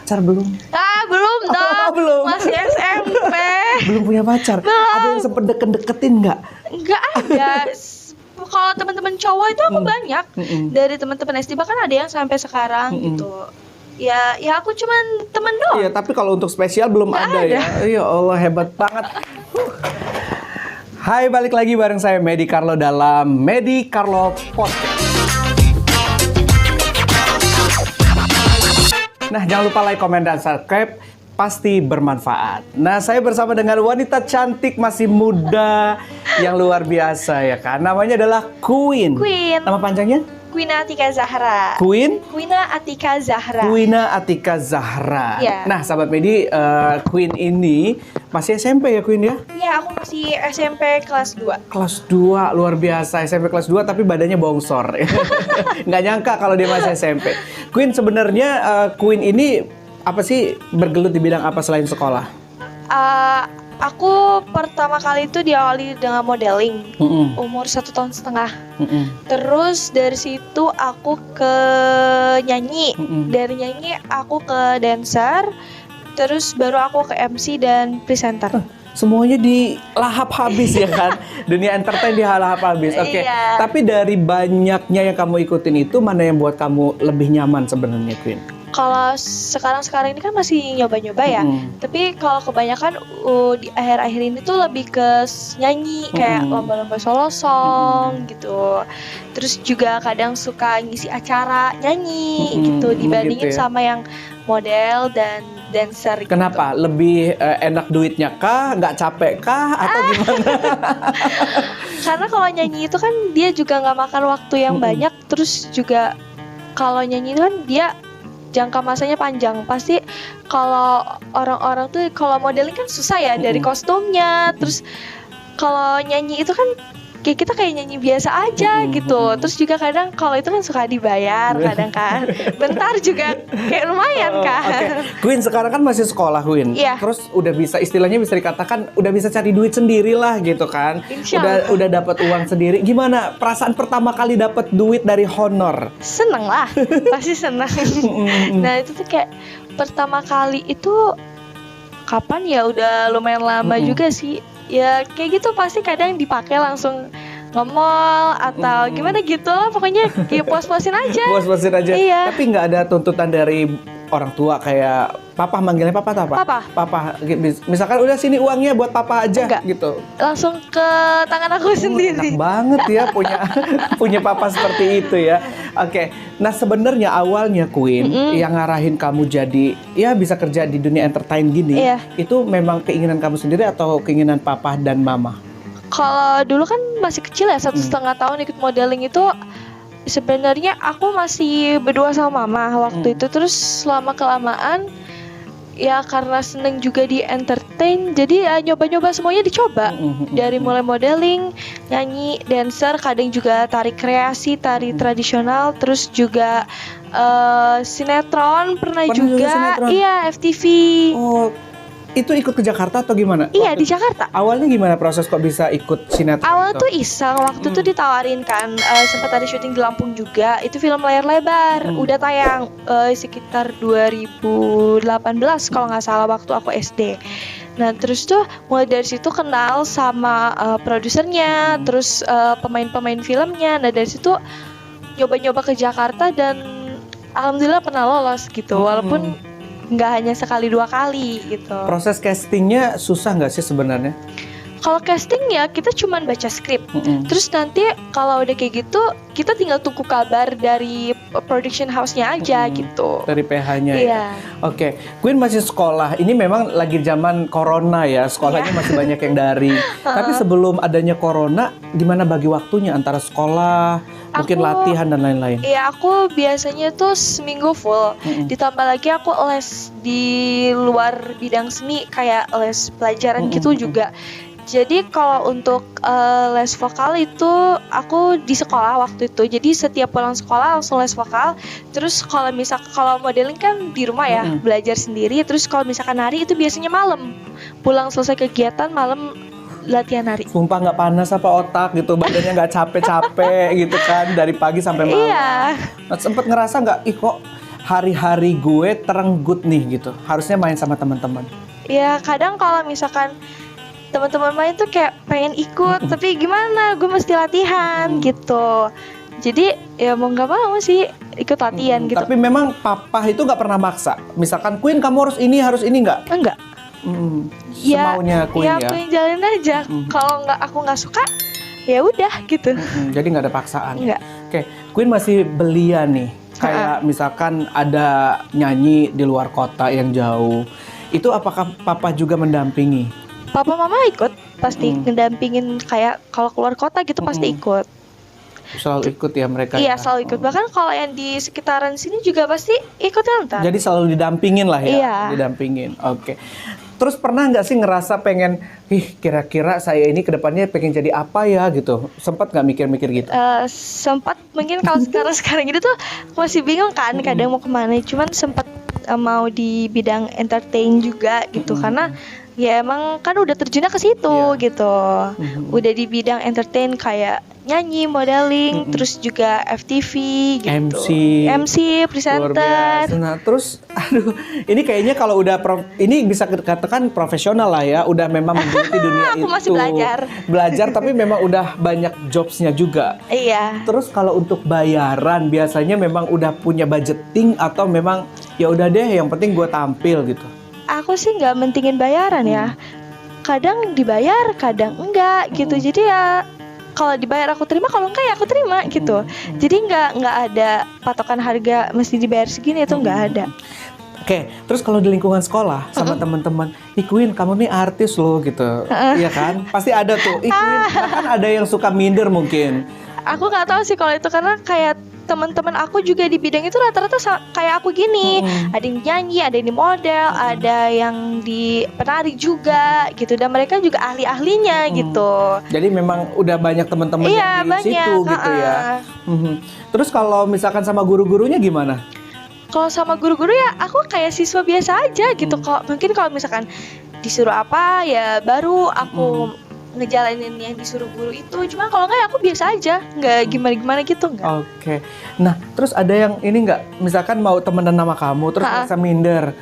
pacar belum? Belum dong. Belum. Masih SMP. Belum punya pacar? Belum. Ada yang sempet deketin nggak? Enggak ada. Kalau teman-teman cowok itu aku banyak. Dari teman-teman SD bahkan ada yang sampai sekarang gitu. Ya aku cuman temen doang. Iya, tapi kalau untuk spesial belum ada ya. Ya Allah, hebat banget. Hai, balik lagi bareng saya Medi Carlo dalam Medi Carlo Podcast. Nah, jangan lupa like, komen, dan subscribe. Pasti bermanfaat. Nah, saya bersama dengan wanita cantik, masih muda, yang luar biasa ya kan. Namanya adalah Queen. Nama panjangnya? Quina Atika Zahra. Quina Atika Zahra. Quina Atika Zahra. Ya. Nah, sahabat Medi, Queen ini masih SMP ya, Queen ya? Iya, aku masih SMP kelas 2. Kelas 2, luar biasa. SMP kelas 2 tapi badannya bongsor. Nggak nyangka kalau dia masih SMP. Queen, sebenarnya Queen ini apa sih, bergelut di bidang apa selain sekolah? Aku pertama kali itu diawali dengan modeling. Umur 1,5 tahun. Terus dari situ aku ke nyanyi. Dari nyanyi aku ke dancer. Terus baru aku ke MC dan presenter. Semuanya dilahap habis ya kan? Dunia entertain dilahap habis. Oke. Iya. Tapi dari banyaknya yang kamu ikutin itu, mana yang buat kamu lebih nyaman sebenarnya, Queen? Kalau sekarang ini kan masih nyoba-nyoba ya. Tapi kalau kebanyakan di akhir-akhir ini tuh lebih ke nyanyi, kayak lomba-lomba solo song gitu. Terus juga kadang suka ngisi acara nyanyi gitu, dibandingin gitu ya. sama yang model dan dancer gitu. Kenapa? Lebih enak duitnya kah? Nggak capek kah? Atau gimana? Karena kalau nyanyi itu kan dia juga nggak makan waktu yang banyak. Terus juga kalau nyanyi itu kan dia jangka masanya panjang. Pasti kalau orang-orang tuh, kalau modeling kan susah ya, dari kostumnya. Terus kalau nyanyi itu kan kayak kita kayak nyanyi biasa aja gitu. Terus juga kadang kalau itu kan suka dibayar kadang kan. Bentar juga kayak lumayan kan. Queen sekarang kan masih sekolah, Queen. Iya. Terus udah bisa, istilahnya bisa dikatakan udah bisa cari duit sendiri lah gitu kan. Insya Udah dapat uang sendiri. Gimana perasaan pertama kali dapat duit dari honor? Seneng lah, pasti seneng. Nah itu tuh kayak pertama kali itu kapan ya, udah lumayan lama juga sih. Ya kayak gitu, pasti kadang dipakai langsung nge-mall atau gimana gitu lah, pokoknya kayak puas-puasin aja. Puas-puasin aja. Iya. Tapi nggak ada tuntutan dari orang tua kayak papa, manggilnya papa atau apa? Papa. Misalkan udah sini uangnya buat papa aja. Enggak. Gitu. Langsung ke tangan aku sendiri. Enak banget ya punya papa seperti itu ya. Oke. Nah, sebenarnya awalnya Queen yang ngarahin kamu jadi ya bisa kerja di dunia entertain gini, itu memang keinginan kamu sendiri atau keinginan papa dan mama? Kalau dulu kan masih kecil ya, 1,5 tahun ikut modeling itu sebenarnya aku masih berdua sama mama waktu itu. Terus lama kelamaan ya karena seneng juga di entertain, jadi ya nyoba-nyoba semuanya dicoba. Dari mulai modeling, nyanyi, dancer, kadang juga tari kreasi, tari tradisional, terus juga sinetron pernah juga sinetron? Iya, FTV. Oh, itu ikut ke Jakarta atau gimana? Iya, di Jakarta. Awalnya gimana proses kok bisa ikut sinetron? Awal tuh iseng, waktu tuh ditawarin kan, sempat ada syuting di Lampung juga. Itu film layar lebar, udah tayang sekitar 2018 kalau nggak salah, waktu aku SD. Nah terus tuh mulai dari situ kenal sama produsernya, terus pemain-pemain filmnya. Nah dari situ nyoba-nyoba ke Jakarta dan alhamdulillah pernah lolos gitu, walaupun nggak hanya sekali 2 kali gitu. Proses castingnya susah nggak sih sebenarnya? Kalau casting ya kita cuman baca skrip. Terus nanti kalau udah kayak gitu kita tinggal tunggu kabar dari production house-nya aja gitu. Dari PH-nya Iya. ya. Oke, Queen masih sekolah. Ini memang lagi zaman corona ya. Sekolahnya masih banyak yang daring. Tapi sebelum adanya corona, gimana bagi waktunya antara sekolah, mungkin latihan dan lain-lain? Iya, aku biasanya tuh seminggu full. Ditambah lagi aku les di luar bidang seni, kayak les pelajaran gitu juga. Jadi kalau untuk les vokal itu aku di sekolah waktu itu. Jadi setiap pulang sekolah langsung les vokal. Terus kalau modeling kan di rumah ya, belajar sendiri. Terus kalau misalkan nari itu biasanya malam. Pulang selesai kegiatan malam latihan nari. Sumpah nggak panas apa otak gitu, badannya nggak capek-capek gitu kan dari pagi sampai malam. Iya. Nah, sempet ngerasa nggak, ih kok hari-hari gue terenggut nih gitu, harusnya main sama teman-teman? Ya kadang kalau misalkan teman-teman main tuh kayak pengen ikut, tapi gimana? Gue mesti latihan gitu. Jadi ya mau nggak mau sih ikut latihan gitu. Tapi memang papa itu nggak pernah maksa. Misalkan Queen kamu harus ini nggak? Enggak. Semaunya Queen ya. Aku yang jalanin aja. Kalau aku nggak suka, ya udah gitu. Jadi nggak ada paksaan. Enggak. Oke, Queen masih belia nih. Kayak misalkan ada nyanyi di luar kota yang jauh. Itu apakah papa juga mendampingi? Papa mama ikut, pasti ngedampingin kayak kalau keluar kota gitu pasti ikut. Selalu ikut ya mereka? Iya, ya? selalu ikut. Bahkan kalau yang di sekitaran sini juga pasti ikut nonton. Jadi selalu didampingin lah ya? Iya. Didampingin, oke. Terus pernah nggak sih ngerasa pengen, kira-kira saya ini kedepannya pengen jadi apa ya gitu? Sempat nggak mikir-mikir gitu? Sempat, mungkin kalau sekarang gitu tuh masih bingung kan, kadang mau kemana. Cuman sempat mau di bidang entertain juga gitu, karena ya emang kan udah terjunnya ke situ gitu. Udah di bidang entertain kayak nyanyi, modeling, terus juga FTV gitu. MC, presenter. Nah, terus aduh, ini kayaknya kalau udah ini bisa dikatakan profesional lah ya, udah memang menggeluti dunia Aku itu. masih belajar. Belajar tapi memang udah banyak jobsnya juga. Iya. Terus kalau untuk bayaran biasanya memang udah punya budgeting atau memang ya udah deh yang penting gue tampil gitu. Aku sih nggak mentingin bayaran ya. Kadang dibayar, kadang enggak gitu. Jadi ya kalau dibayar aku terima, kalau enggak ya aku terima gitu. Jadi nggak ada patokan harga mesti dibayar segini, itu nggak ada. Oke, terus kalau di lingkungan sekolah sama teman-teman, Queen kamu nih artis loh gitu, iya kan? Pasti ada tuh, Queen bahkan ada yang suka minder mungkin. Aku nggak tahu sih kalau itu, karena kayak teman-teman aku juga di bidang itu rata-rata kayak aku gini. Ada yang nyanyi, ada yang di model, ada yang di penari juga gitu, dan mereka juga ahli-ahlinya gitu. Jadi memang udah banyak teman-teman yang di situ gitu ya. Terus kalau misalkan sama guru-gurunya gimana? Kalau sama guru-guru ya aku kayak siswa biasa aja gitu. Mungkin kalau misalkan disuruh apa ya baru aku ngejalanin yang disuruh guru itu. Cuma kalau enggak ya aku biasa aja, nggak gimana-gimana gitu enggak. Oke. Nah, terus ada yang ini nggak, misalkan mau temenan sama kamu terus merasa minder.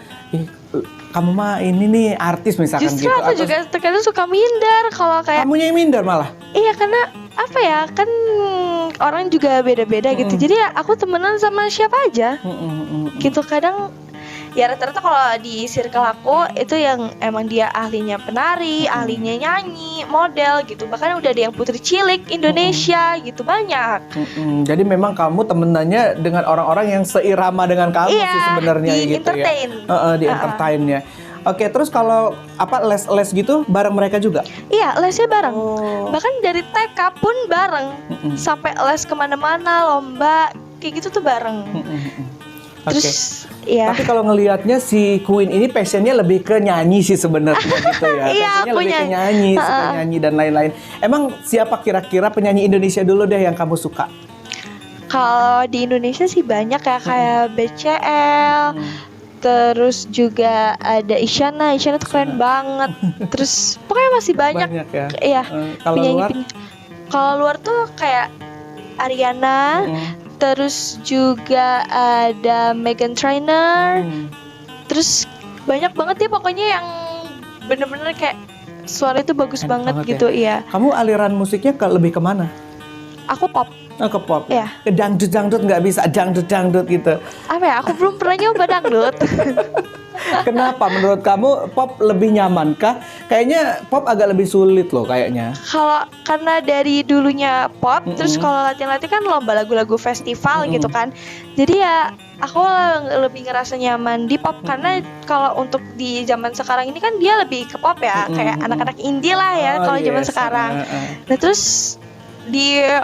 Kamu mah ini nih artis misalkan. Justru gitu. aku juga terkadang suka minder kalau kayak. Kamunya yang minder malah? Iya, karena apa ya, kan orang juga beda-beda gitu. Jadi ya aku temenan sama siapa aja. Gitu kadang. Ya rata-rata kalau di circle aku itu yang emang dia ahlinya penari, ahlinya nyanyi, model gitu. Bahkan udah ada yang putri cilik Indonesia gitu, banyak. Jadi memang kamu temenannya dengan orang-orang yang seirama dengan kamu sih sebenarnya gitu entertain. Ya. Di entertainnya. Oke, terus kalau les gitu bareng mereka juga? Iya, lesnya bareng. Bahkan dari TK pun bareng. Sampai les kemana-mana, lomba kayak gitu tuh bareng. Terus ya. Tapi kalau ngelihatnya si Queen ini passionnya lebih ke nyanyi sih sebenarnya gitu ya. Iya, passionnya lebih ke nyanyi, suka nyanyi dan lain-lain. Emang siapa kira-kira penyanyi Indonesia dulu deh yang kamu suka? Kalau di Indonesia sih banyak ya, kayak BCL. Terus juga ada Isyana tuh keren banget. Terus pokoknya masih banyak ya. Iya. Kalau luar? Kalau luar tuh kayak Ariana. Terus juga ada Meghan Trainor. Terus banyak banget ya pokoknya yang bener-bener kayak suara itu bagus banget gitu ya. Kamu aliran musiknya lebih kemana? Aku pop. Ke pop? Iya. Ke dangdut nggak bisa, dangdut gitu. Apa ya, aku belum pernah nyoba dangdut. Kenapa menurut kamu pop lebih nyaman kah? Kayaknya pop agak lebih sulit loh kayaknya. Kalau karena dari dulunya pop, terus kalau latihan-latihan kan lomba lagu-lagu festival gitu kan. Jadi ya aku lebih ngerasa nyaman di pop, karena kalau untuk di zaman sekarang ini kan dia lebih ke pop ya, kayak anak-anak indie lah ya kalau zaman sekarang. Nah terus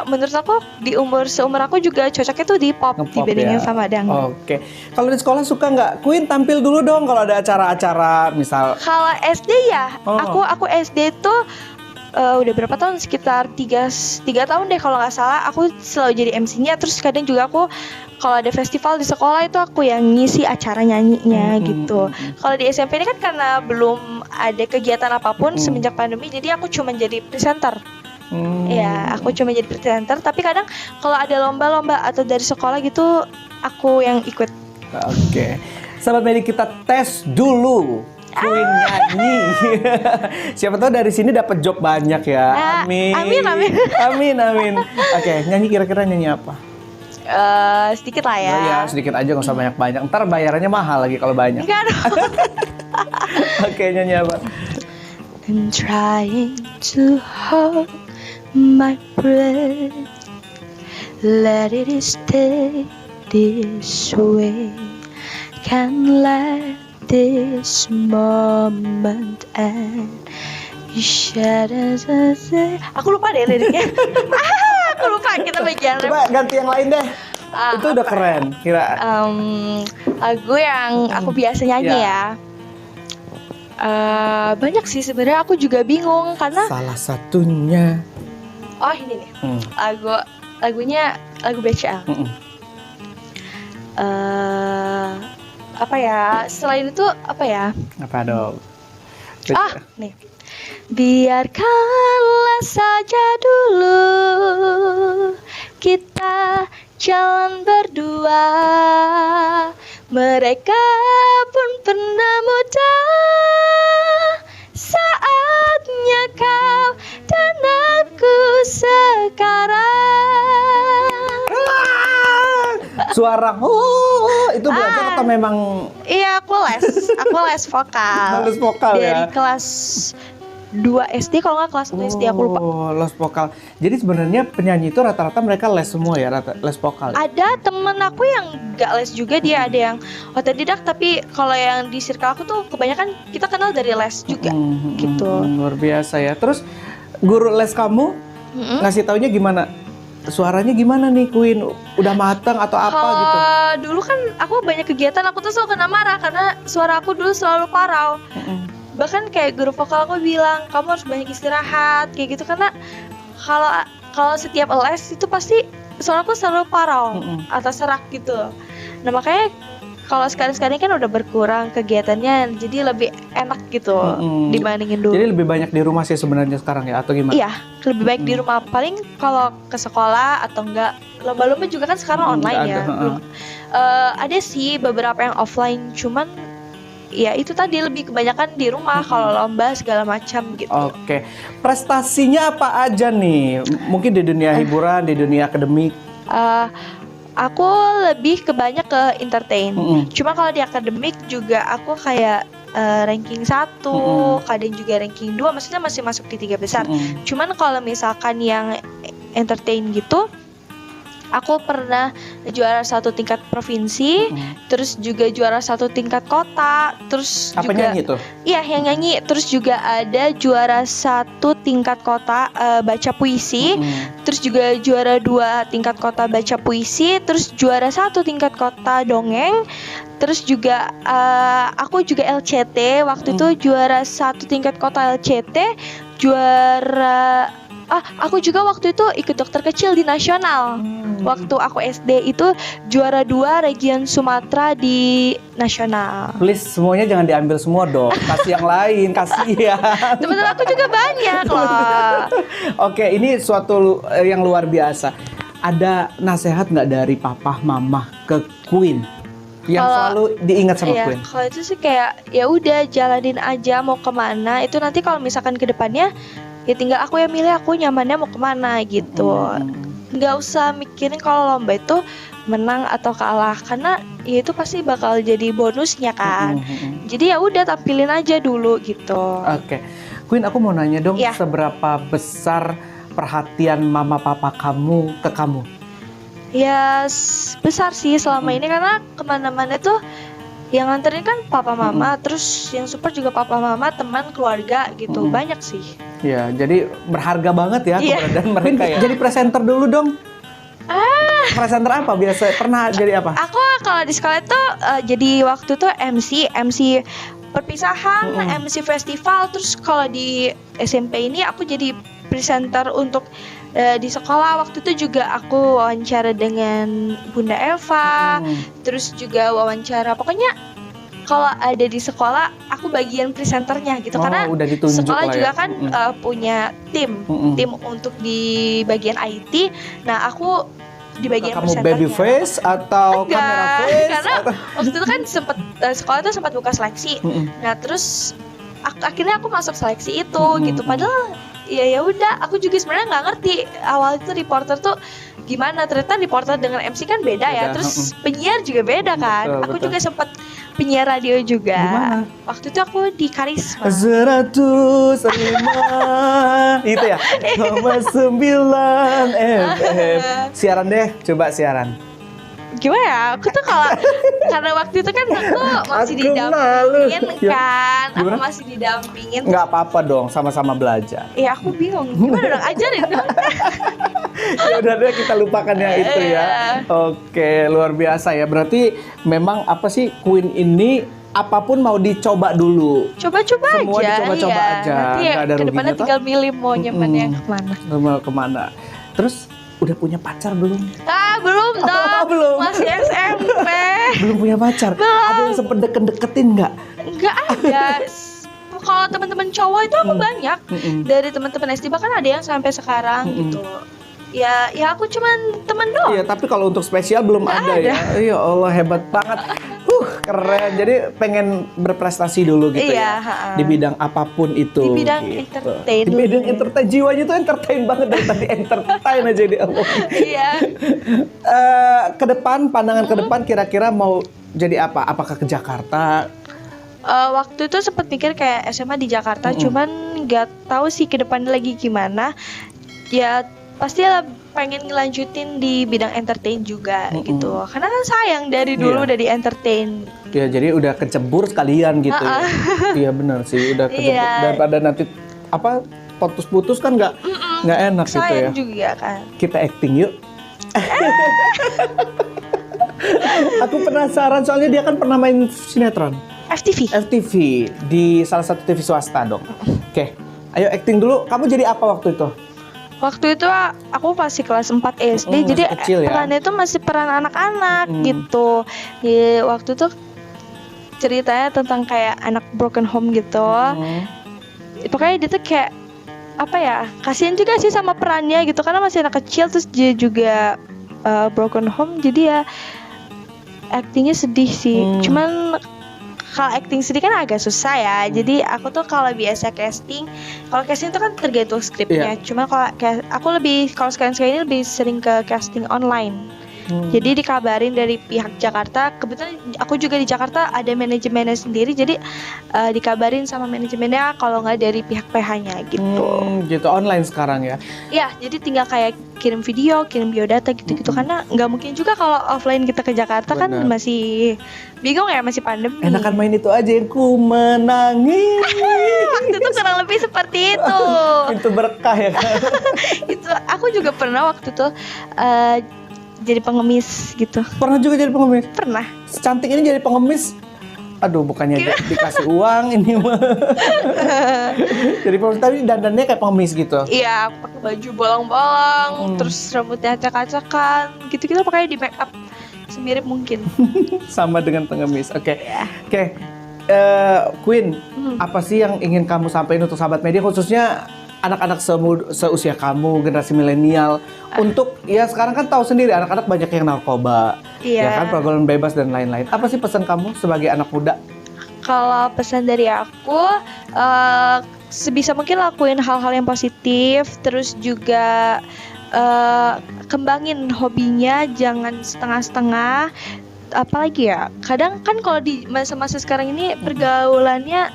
menurut aku di seumur aku juga cocoknya tuh di pop dibandingin sama dangdut. Oke. Kalau di sekolah suka nggak Queen tampil dulu dong kalau ada acara-acara misal? Kalau SD ya, aku SD tuh udah berapa tahun, sekitar 3 tahun deh kalau nggak salah. Aku selalu jadi MC-nya. Terus kadang juga aku kalau ada festival di sekolah itu aku yang ngisi acara nyanyinya gitu. Kalau di SMP ini kan karena belum ada kegiatan apapun semenjak pandemi, jadi aku cuma jadi presenter. Ya, aku cuma jadi presenter. Tapi kadang kalau ada lomba-lomba atau dari sekolah gitu, aku yang ikut. Oke. Sahabat Medi, kita tes dulu Queen nyanyi. Siapa tahu dari sini dapat job banyak ya. Amin. Amin. Oke, nyanyi kira-kira nyanyi apa? Sedikit lah ya. Oh ya, sedikit aja, nggak usah banyak-banyak. Ntar bayarannya mahal lagi kalau banyak. Enggak dong. Oke, nyanyi apa? I'm trying to hold my breath, let it stay this way, can't let this moment end. Aku lupa deh liriknya. Aku lupa, kita bagian rap. Coba ganti yang lain deh. Itu udah keren. Kira lagu yang aku biasa nyanyi ya. Banyak sih sebenarnya, aku juga bingung karena salah satunya. Oh ini nih. Lagunya lagu BCL. Apa ya? Selain itu apa ya? Apa dong? Nih. Biarkanlah saja dulu kita jalan berdua. Mereka pun pernah muda. Saatnya kau dan aku sekarang. Suara itu belajar atau memang? Iya, aku les vokal. Les vokal dari ya. Kelas 2 SD kalau nggak kelas 1 SD, aku lupa. Les vokal. Jadi sebenarnya penyanyi itu rata-rata mereka les semua ya, les vokal. Ada temen aku yang nggak les juga, dia ada yang otodidak, tapi kalau yang di circle aku tuh kebanyakan kita kenal dari les juga gitu. Luar biasa ya. Terus guru les kamu ngasih taunya gimana? Suaranya gimana nih Queen? Udah matang atau apa gitu? Dulu kan aku banyak kegiatan, aku tuh selalu kena marah karena suara aku dulu selalu parau. Bahkan kayak guru vokal aku bilang, kamu harus banyak istirahat kayak gitu, karena kalau setiap les itu pasti suara aku selalu parau atau serak gitu. Nah makanya kalau sekarang kan udah berkurang kegiatannya, jadi lebih enak gitu dibandingin dulu. Jadi lebih banyak di rumah sih sebenarnya sekarang ya, atau gimana? Iya, lebih baik di rumah. Paling kalau ke sekolah atau enggak, lomba-lomba juga kan sekarang online ya. Ada sih beberapa yang offline, cuman ya itu tadi lebih kebanyakan di rumah kalau lomba segala macam gitu. Oke. Prestasinya apa aja nih? Mungkin di dunia hiburan, di dunia akademik? Aku lebih kebanyak ke entertain. Cuma kalau di akademik juga aku kayak ranking 1, kadang juga ranking 2, maksudnya masih masuk di 3 besar. Cuman kalau misalkan yang entertain gitu, aku pernah juara 1 tingkat provinsi, terus juga juara 1 tingkat kota, terus apa juga nyanyi tuh? Iya, yang nyanyi. Terus juga ada juara 1 tingkat kota baca puisi, terus juga juara 2 tingkat kota baca puisi, terus juara 1 tingkat kota dongeng. Terus juga aku juga LCT, waktu itu juara 1 tingkat kota LCT, juara aku juga waktu itu ikut dokter kecil di nasional. Waktu aku SD itu juara 2 region Sumatera di nasional. Please semuanya jangan diambil semua dong. Kasih yang lain, kasihan. Teman-teman aku juga banyak loh. Oke, ini suatu yang luar biasa. Ada nasihat nggak dari papa mama ke Queen yang selalu diingat sama Queen? Kalau itu sih kayak ya udah jalanin aja mau kemana. Itu nanti kalau misalkan ke depannya ya tinggal aku yang milih, aku nyamannya mau kemana gitu. Nggak usah mikirin kalau lomba itu menang atau kalah, karena ya itu pasti bakal jadi bonusnya kan. Jadi ya udah tampilin aja dulu gitu. Oke. Queen, aku mau nanya dong, seberapa besar perhatian mama papa kamu ke kamu? Ya besar sih selama ini, karena kemana-mana tuh yang nganterin kan papa mama, terus yang support juga papa mama, teman, keluarga gitu. Banyak sih. Ya, jadi berharga banget ya keberadaan mereka ya. Jadi presenter dulu dong. Presenter apa biasa? Pernah jadi apa? Aku kalau di sekolah itu jadi waktu itu MC perpisahan, MC festival. Terus kalau di SMP ini aku jadi presenter untuk di sekolah. Waktu itu juga aku wawancara dengan Bunda Eva, terus juga wawancara, pokoknya kalau ada di sekolah aku bagian presenternya gitu. Karena sekolah juga kan punya tim untuk di bagian IT. Nah aku di bagian kamu persentasenya. baby face atau Enggak, kamera face? karena atau... waktu itu kan sempet sekolah tuh sempat buka seleksi. Nah terus akhirnya aku masuk seleksi itu gitu. Padahal ya udah, aku juga sebenarnya nggak ngerti awal itu reporter tuh gimana. Ternyata reporter dengan MC kan beda ya. Terus penyiar juga beda kan. Aku juga sempat penyiar radio juga. Gimana? Waktu itu aku di Karisma 105 itu ya, 9 FM. Siaran deh, coba siaran. Gimana ya? Aku tuh kalau karena waktu itu kan aku masih Aku didampingin malu. kan. Gimana? Aku masih didampingin. Nggak apa-apa dong, sama-sama belajar. Ya aku bingung. Gimana dong, ajarin dong. Ya udah deh, kita lupakan yang itu ya. Oke, luar biasa ya. Berarti memang apa sih, Queen ini apapun mau dicoba dulu. Coba-coba aja. Semua dicoba-coba aja. Nanti ya Nggak ada kedepannya ruginya, tinggal milih mau nyamannya yang kemana. Mau kemana? Terus udah punya pacar belum? Belum dong. Belum. Masih SMP. Belum punya pacar. Belum. Ada yang sempet deket-deketin nggak? Enggak ada. Kalau teman-teman cowok itu aku banyak. Dari teman-teman SD bahkan ada yang sampai sekarang gitu. Ya aku cuman temen doang. Iya, tapi kalau untuk spesial belum ada ya. Ya Allah, hebat banget. Keren. Jadi pengen berprestasi dulu gitu ya. Di bidang apapun itu. Di bidang gitu. entertain. Di bidang entertain, jiwanya tuh entertain banget dari tadi, entertain aja dia. Iya. Ke depan, pandangan ke depan kira-kira mau jadi apa? Apakah ke Jakarta? Waktu itu sempat mikir kayak SMA di Jakarta, cuman nggak tahu sih ke depannya lagi gimana. Ya pasti lah pengen ngelanjutin di bidang entertain juga gitu. Karena kan sayang dari dulu udah di entertain. Ya jadi udah kecebur sekalian gitu ya. Iya benar sih, udah kecebur daripada nanti apa putus-putus kan nggak enak gitu ya. Sayang juga kan. Kita acting yuk. Aku penasaran soalnya dia kan pernah main sinetron. FTV di salah satu TV swasta dong. Oke, ayo acting dulu. Kamu jadi apa waktu itu? Waktu itu aku masih kelas 4 SD, jadi kecil, perannya itu masih peran anak-anak gitu. Di waktu itu ceritanya tentang kayak anak broken home gitu. Pokoknya dia tuh kayak apa ya? Kasihan juga sih sama perannya gitu, karena masih anak kecil terus dia juga broken home, jadi ya actingnya sedih sih. Cuman kalau acting sedih kan agak susah ya. Jadi aku tuh kalau biasa casting, kalau casting itu kan tergantung skripnya. Cuma kalau aku kalau sekarang ini lebih sering ke casting online. Jadi dikabarin dari pihak Jakarta. Kebetulan aku juga di Jakarta ada manajemennya sendiri. Jadi dikabarin sama manajemennya kalau nggak dari pihak PH-nya gitu. Gitu online sekarang ya? Iya, jadi tinggal kayak kirim video, kirim biodata gitu-gitu. Karena nggak mungkin juga kalau offline kita ke Jakarta. Bener. Kan masih bingung ya, masih pandemi. Enakan main itu aja yang ku menangis. Waktu itu kurang lebih seperti itu. Itu berkah ya kan? Itu aku juga pernah waktu itu jadi pengemis gitu. Pernah juga jadi pengemis? Pernah. Secantik ini jadi pengemis? Aduh, bukannya dikasih uang ini mah. Jadi pengemis, tapi dandannya kayak pengemis gitu? Iya, pakai baju bolong-bolong, terus rambutnya acak-acakan, gitu-gitu, pokoknya di make up semirip mungkin. Sama dengan pengemis, oke. Oke, Queen, apa sih yang ingin kamu sampaikan untuk sahabat media, khususnya anak-anak seusia kamu, generasi milenial, untuk ya sekarang kan tahu sendiri anak-anak banyak yang narkoba, ya kan, pergaulan bebas dan lain-lain. Apa sih pesan kamu sebagai anak muda? Kalau pesan dari aku, sebisa mungkin lakuin hal-hal yang positif, terus juga kembangin hobinya, jangan setengah-setengah. Apalagi ya, kadang kan kalau di masa-masa sekarang ini pergaulannya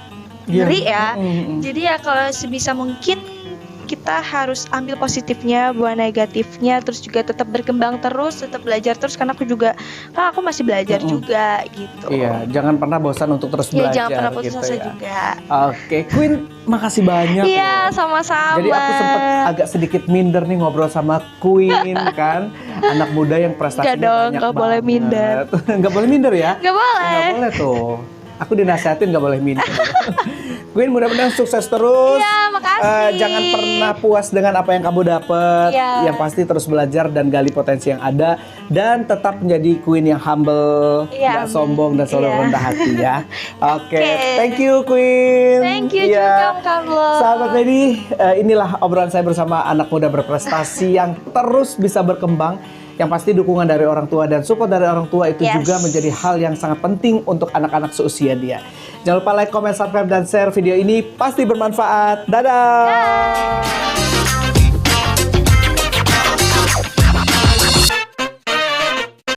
ngeri ya. Jadi ya kalau sebisa mungkin kita harus ambil positifnya, buang negatifnya, terus juga tetap berkembang terus, tetap belajar terus, karena aku juga kan aku masih belajar juga gitu. Iya, jangan pernah bosan untuk terus belajar. Jangan pernah putus gitu asa ya. juga. Oke, Queen, makasih banyak. Iya, sama-sama. Jadi aku sempat agak sedikit minder nih ngobrol sama Queen kan, anak muda yang prestasinya banyak banget. Gak boleh minder. Gak boleh minder ya? Gak boleh. Gak boleh tuh. Aku dinasihatin gak boleh minder. Queen, mudah-mudahan sukses terus. Iya, makasih. Jangan pernah puas dengan apa yang kamu dapat. Iya. Yang pasti terus belajar dan gali potensi yang ada, dan tetap menjadi Queen yang humble, gak sombong dan selalu rendah hati ya. Oke. Thank you Queen. Thank you juga Carlo. Sahabat Medi, inilah obrolan saya bersama anak muda berprestasi yang terus bisa berkembang, Yang pasti dukungan dari orang tua dan support dari orang tua itu juga menjadi hal yang sangat penting untuk anak-anak seusia dia. Jangan lupa like, comment, subscribe, dan share video ini, pasti bermanfaat. Dadah!